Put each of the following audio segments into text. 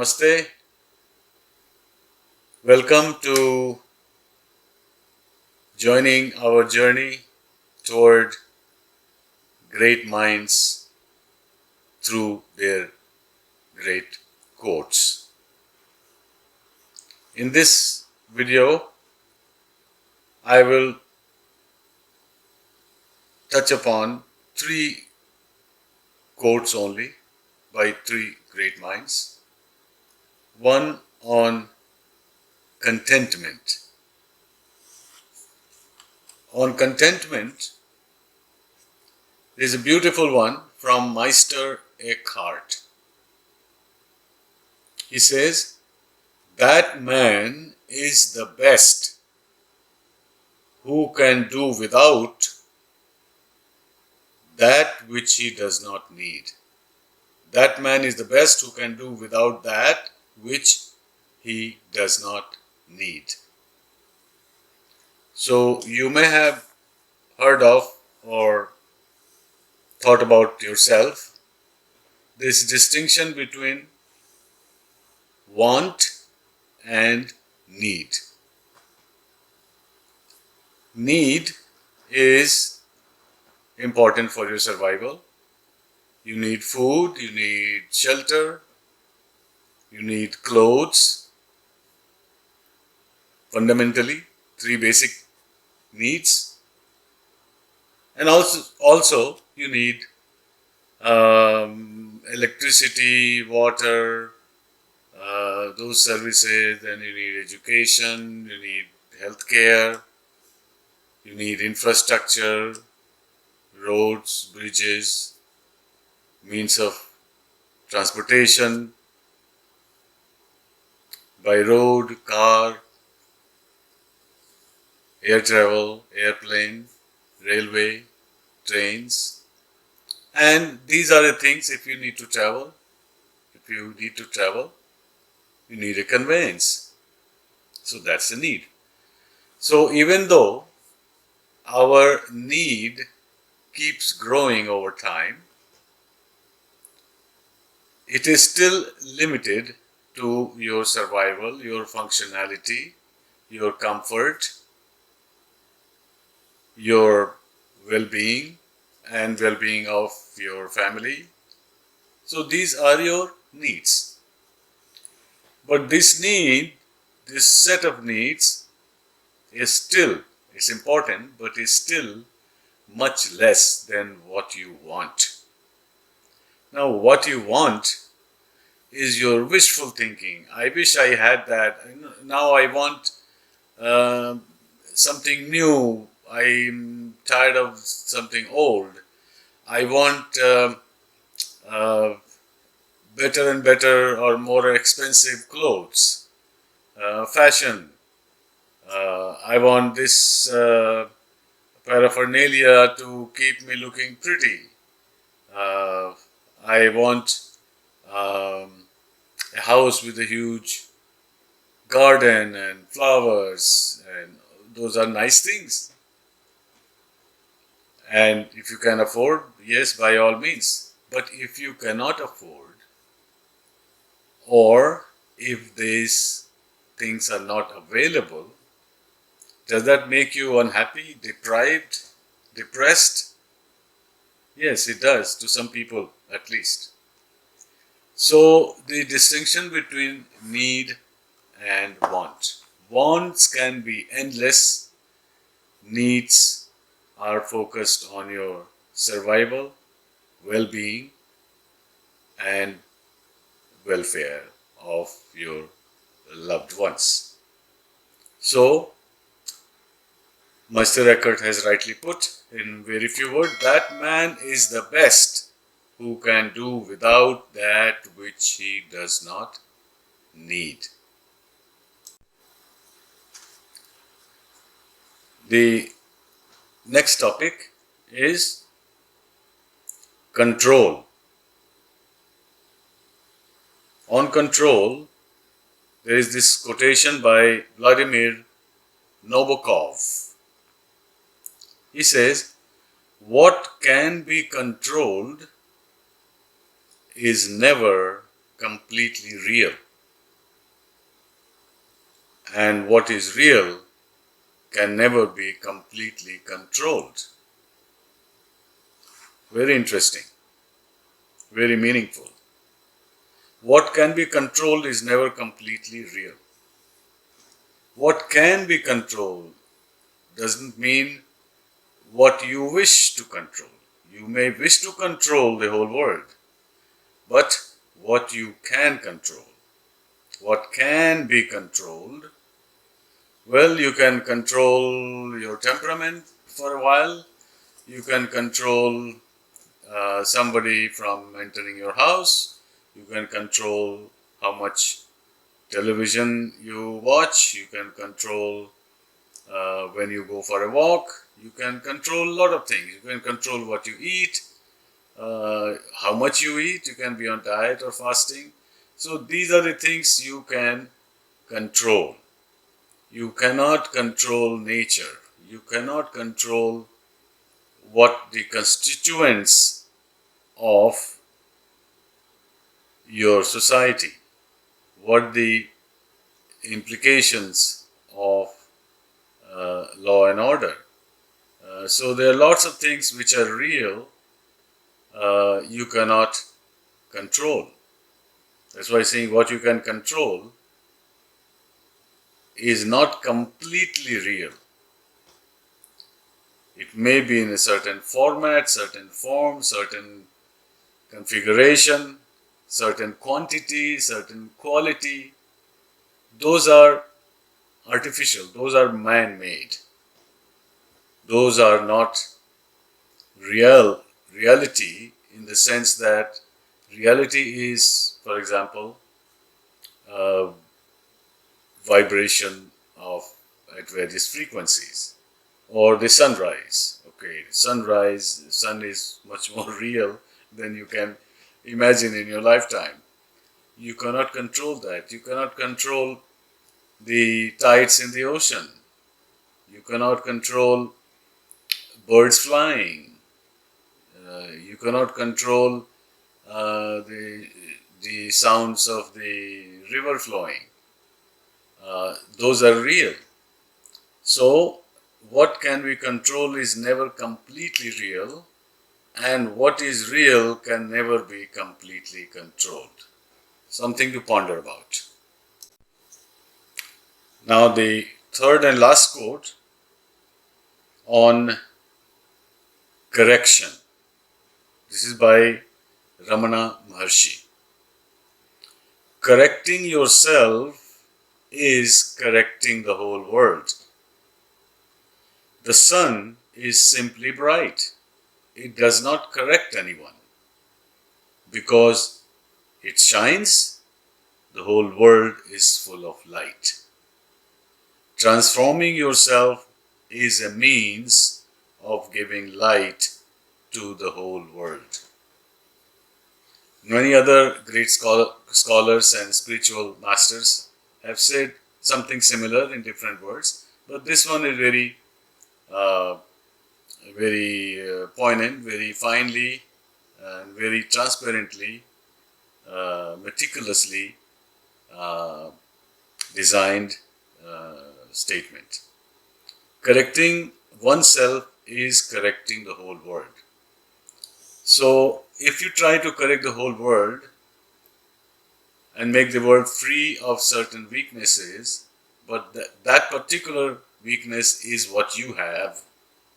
Namaste. Welcome to joining our journey toward great minds through their great quotes. In this video, I will touch upon 3 quotes only by 3 great minds. One on contentment. On contentment, there is a beautiful one from Meister Eckhart. He says, "That man is the best who can do without that which he does not need." That man is the best who can do without that which he does not need. So you may have heard of or thought about yourself this distinction between want and need. Need is important for your survival. You need food, you need shelter, you need clothes. Fundamentally, 3 basic needs. And also you need electricity, water, those services. Then you need education, you need healthcare, you need infrastructure, roads, bridges, means of transportation, by road, car, air travel, airplane, railway, trains. And these are the things, if you need to travel, you need a conveyance. So that's a need. So even though our need keeps growing over time, it is still limited to your survival, your functionality, your comfort, your well-being and well-being of your family. So these are your needs. But this set of needs it's important, but is still much less than what you want. Now, what you want is your wishful thinking. I wish I had that. Now I want something new. I'm tired of something old. I want better and better or more expensive clothes, fashion. I want this paraphernalia to keep me looking pretty. I want a house with a huge garden and flowers, and those are nice things. And if you can afford, yes, by all means. But if you cannot afford, or if these things are not available, does that make you unhappy, deprived, depressed? Yes, it does, to some people at least. So the distinction between need and want. Wants can be endless. Needs are focused on your survival, well-being and welfare of your loved ones. So, Meister Eckhart has rightly put in very few words, that man is the best who can do without that which he does not need. The next topic is control. On control, there is this quotation by Vladimir Nabokov. He says, "What can be controlled is never completely real." and what is real can never be completely controlled. Very interesting, very meaningful. What can be controlled is never completely real. What can be controlled doesn't mean what you wish to control. You may wish to control the whole world, but what you can control, what can be controlled, well, you can control your temperament for a while, you can control somebody from entering your house, you can control how much television you watch, you can control when you go for a walk, you can control a lot of things. You can control what you eat, how much you eat, you can be on diet or fasting. So these are the things you can control. You cannot control nature. You cannot control what the constituents of your society, what the implications of law and order. So there are lots of things which are real, you cannot control. That's why saying what you can control is not completely real. It may be in a certain format, certain form, certain configuration, certain quantity, certain quality. Those are artificial, those are man-made. Those are not reality in the sense that reality is, for example, vibration at various frequencies, or the sunrise. Okay, the sun is much more real than you can imagine in your lifetime. You cannot control that. You cannot control the tides in the ocean. You cannot control birds flying. You cannot control the sounds of the river flowing. Those are real. So, what can we control is never completely real, and what is real can never be completely controlled. Something to ponder about. Now, the third and last quote on correction. This is by Ramana Maharshi. Correcting yourself is correcting the whole world. The sun is simply bright. It does not correct anyone. Because it shines, the whole world is full of light. Transforming yourself is a means of giving light to the whole world. Many other great scholars and spiritual masters have said something similar in different words, but this one is very poignant, very finely and very transparently, meticulously designed statement. Correcting oneself is correcting the whole world. So, if you try to correct the whole world and make the world free of certain weaknesses, but that particular weakness is what you have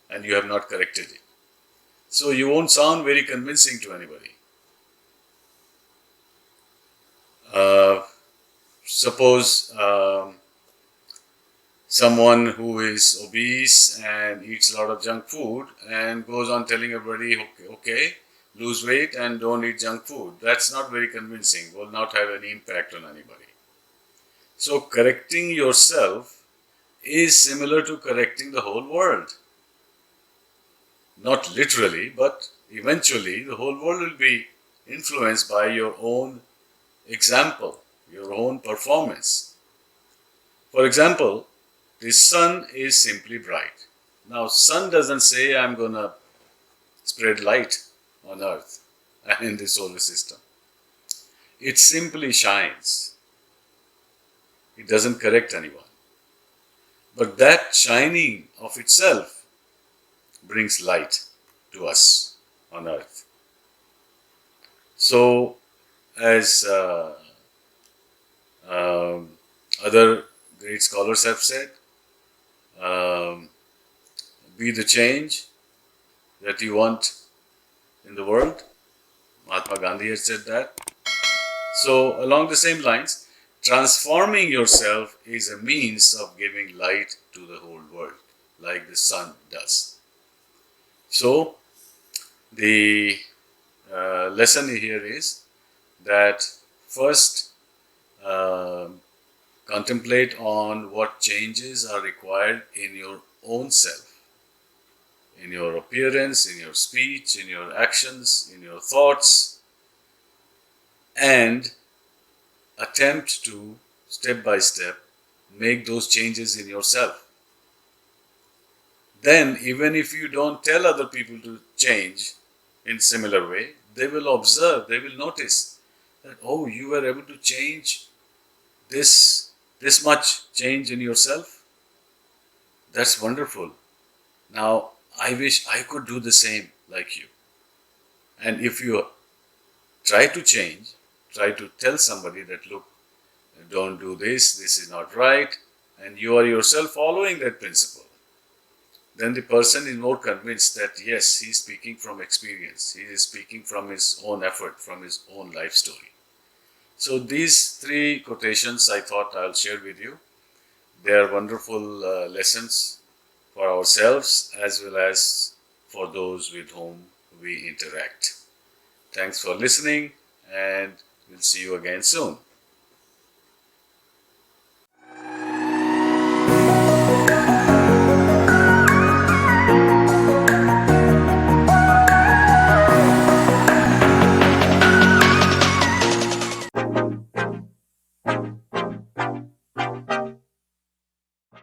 and you have not corrected it. So, you won't sound very convincing to anybody. Suppose someone who is obese and eats a lot of junk food and goes on telling everybody, okay, lose weight and don't eat junk food. That's not very convincing, will not have any impact on anybody. So correcting yourself is similar to correcting the whole world. Not literally, but eventually the whole world will be influenced by your own example, your own performance. For example, the sun is simply bright. Now, sun doesn't say I'm going to spread light on earth and in the solar system. It simply shines. It doesn't correct anyone. But that shining of itself brings light to us on earth. So, as other great scholars have said, um, be the change that you want in the world. Mahatma Gandhi has said that. So, along the same lines, transforming yourself is a means of giving light to the whole world, like the sun does. So, the lesson here is that first contemplate on what changes are required in your own self, in your appearance, in your speech, in your actions, in your thoughts, and attempt to, step by step, make those changes in yourself. Then, even if you don't tell other people to change in similar way, they will observe, they will notice that, oh, you were able to change this much change in yourself. That's wonderful. Now, I wish I could do the same like you. And if you try to change, try to tell somebody that, look, don't do this, this is not right, and you are yourself following that principle, then the person is more convinced that yes, he is speaking from experience, he is speaking from his own effort, from his own life story. So these three quotations I thought I'll share with you. They are wonderful lessons for ourselves as well as for those with whom we interact. Thanks for listening, and we'll see you again soon.